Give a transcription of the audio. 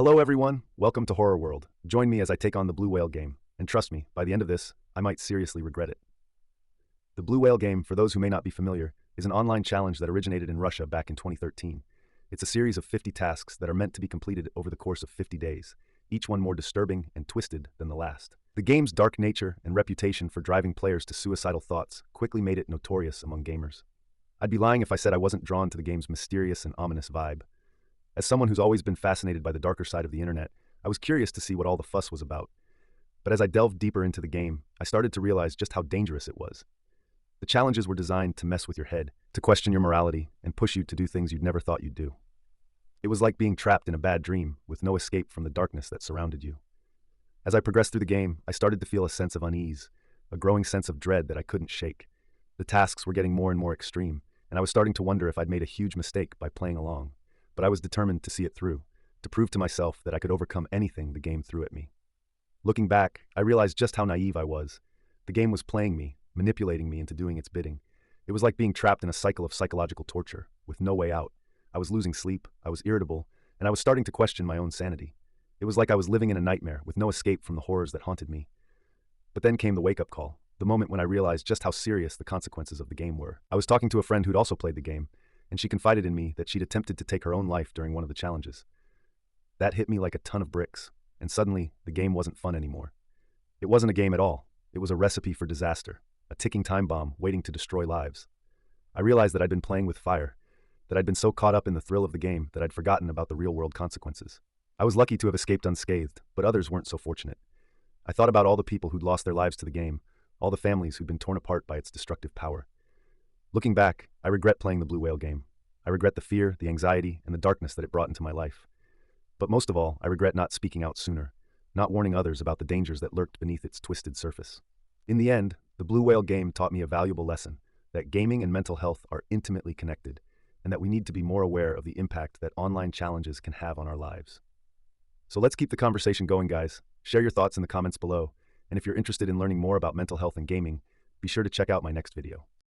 Hello everyone, welcome to Horror World. Join me as I take on the Blue Whale game, and trust me, by the end of this, I might seriously regret it. The Blue Whale game, for those who may not be familiar, is an online challenge that originated in Russia back in 2013. It's a series of 50 tasks that are meant to be completed over the course of 50 days, each one more disturbing and twisted than the last. The game's dark nature and reputation for driving players to suicidal thoughts quickly made it notorious among gamers. I'd be lying if I said I wasn't drawn to the game's mysterious and ominous vibe. As someone who's always been fascinated by the darker side of the internet, I was curious to see what all the fuss was about. But as I delved deeper into the game, I started to realize just how dangerous it was. The challenges were designed to mess with your head, to question your morality, and push you to do things you'd never thought you'd do. It was like being trapped in a bad dream, with no escape from the darkness that surrounded you. As I progressed through the game, I started to feel a sense of unease, a growing sense of dread that I couldn't shake. The tasks were getting more and more extreme, and I was starting to wonder if I'd made a huge mistake by playing along. But I was determined to see it through, to prove to myself that I could overcome anything the game threw at me. Looking back, I realized just how naive I was. The game was playing me, manipulating me into doing its bidding. It was like being trapped in a cycle of psychological torture, with no way out. I was losing sleep, I was irritable, and I was starting to question my own sanity. It was like I was living in a nightmare, with no escape from the horrors that haunted me. But then came the wake-up call, the moment when I realized just how serious the consequences of the game were. I was talking to a friend who'd also played the game, and she confided in me that she'd attempted to take her own life during one of the challenges. That hit me like a ton of bricks, and suddenly, the game wasn't fun anymore. It wasn't a game at all. It was a recipe for disaster, a ticking time bomb waiting to destroy lives. I realized that I'd been playing with fire, that I'd been so caught up in the thrill of the game that I'd forgotten about the real-world consequences. I was lucky to have escaped unscathed, but others weren't so fortunate. I thought about all the people who'd lost their lives to the game, all the families who'd been torn apart by its destructive power. Looking back, I regret playing the Blue Whale game. I regret the fear, the anxiety, and the darkness that it brought into my life. But most of all, I regret not speaking out sooner, not warning others about the dangers that lurked beneath its twisted surface. In the end, the Blue Whale game taught me a valuable lesson, that gaming and mental health are intimately connected, and that we need to be more aware of the impact that online challenges can have on our lives. So let's keep the conversation going, guys. Share your thoughts in the comments below, and if you're interested in learning more about mental health and gaming, be sure to check out my next video.